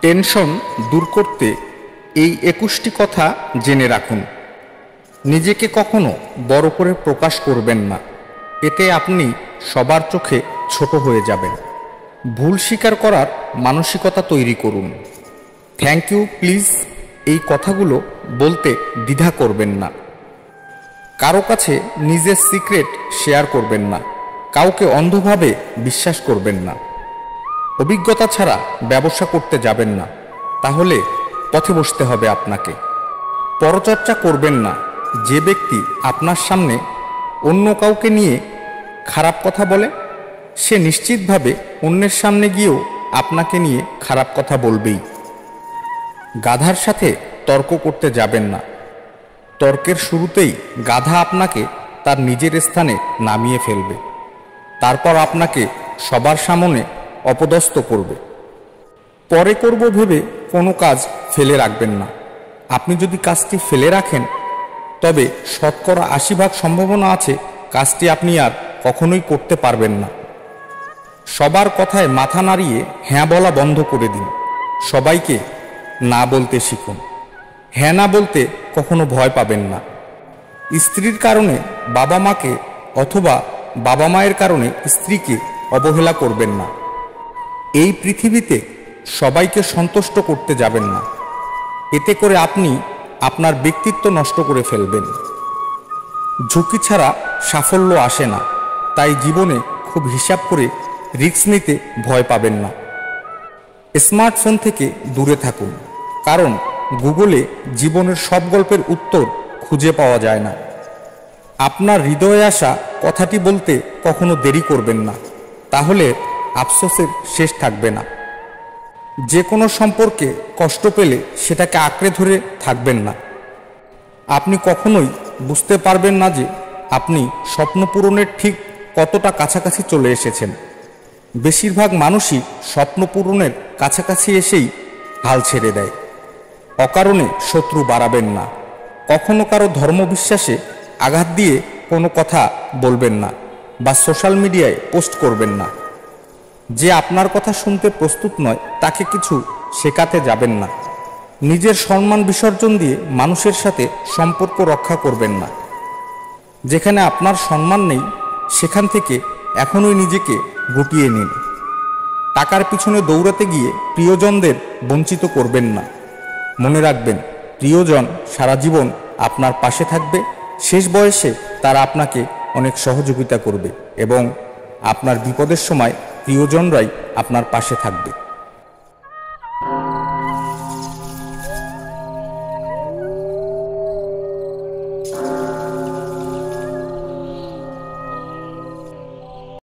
Tension দূর করতে এই 21টি কথা জেনে রাখুন। নিজেকে কখনো বড় করে প্রকাশ করবেন না, এতে আপনি সবার চোখে ছোট হয়ে যাবেন। ভুল স্বীকার করার মানসিকতা তৈরি করুন। থ্যাংক ইউ প্লিজ এই কথাগুলো বলতে দ্বিধা করবেন না। কারো কাছে নিজের সিক্রেট শেয়ার করবেন না। কাউকে অন্ধভাবে বিশ্বাস করবেন না। অভিজ্ঞতা ছাড়া ব্যবসা করতে যাবেন না, তাহলে পথে বসতে হবে আপনাকে। পরচর্চা করবেন না। যে ব্যক্তি আপনার সামনে অন্য কাউকে নিয়ে খারাপ কথা বলে, সে নিশ্চিতভাবে অন্যের সামনে গিয়েও আপনাকে নিয়ে খারাপ কথা বলবেই। গাধার সাথে তর্ক করতে যাবেন না। তর্কের শুরুতেই গাধা আপনাকে তার নিজের স্থানে নামিয়ে ফেলবে, তারপর আপনাকে সবার সামনে অপদস্থ করবে। পরে করব ভেবে কোনো কাজ ফেলে রাখবেন না। আপনি যদি কাজটি ফেলে রাখেন, তবে 80% সম্ভাবনা আছে কাজটি আপনি আর কখনোই করতে পারবেন না। সবার কথায় মাথা নাড়িয়ে হ্যাঁ বলা বন্ধ করে দিন। সবাইকে না বলতে শিখুন। হ্যাঁ না বলতে কখনো ভয় পাবেন না। স্ত্রীর কারণে বাবা মাকে অথবা বাবা মায়ের কারণে স্ত্রীকে অবহেলা করবেন না। এই পৃথিবীতে সবাইকে সন্তুষ্ট করতে যাবেন না, এতে করে আপনি আপনার ব্যক্তিত্ব নষ্ট করে ফেলবেন। ঝুঁকি ছাড়া সাফল্য আসে না, তাই জীবনে খুব হিসাব করে রিস্ক নিতে ভয় পাবেন না। স্মার্টফোন থেকে দূরে থাকুন, কারণ গুগলে জীবনের সব গল্পের উত্তর খুঁজে পাওয়া যায় না। আপনার হৃদয়ে আসা কথাটি বলতে কখনো দেরি করবেন না, তাহলে আফসোসের শেষ থাকবে না। যে কোনো সম্পর্কে কষ্ট পেলে সেটাকে আঁকড়ে ধরে থাকবেন না। আপনি কখনোই বুঝতে পারবেন না যে আপনি স্বপ্ন পূরণের ঠিক কতটা কাছাকাছি চলে এসেছেন। বেশিরভাগ মানুষই স্বপ্ন পূরণের কাছাকাছি এসেই হাল ছেড়ে দেয়। অকারণে শত্রু বাড়াবেন না। কখনো কারো ধর্মবিশ্বাসে আঘাত দিয়ে কোনো কথা বলবেন না বা সোশ্যাল মিডিয়ায় পোস্ট করবেন না। যে আপনার কথা শুনতে প্রস্তুত নয়, তাকে কিছু শেখাতে যাবেন না। নিজের সম্মান বিসর্জন দিয়ে মানুষের সাথে সম্পর্ক রক্ষা করবেন না। যেখানে আপনার সম্মান নেই, সেখান থেকে এখনই নিজেকে গুটিয়ে নিন। টাকার পিছনে দৌড়াতে গিয়ে প্রিয়জনদের বঞ্চিত করবেন না। মনে রাখবেন, প্রিয়জন সারা জীবন আপনার পাশে থাকবে। শেষ বয়সে তারা আপনাকে অনেক সহযোগিতা করবে এবং আপনার বিপদের সময় প্রিয়জনরাই আপনার পাশে থাকবে।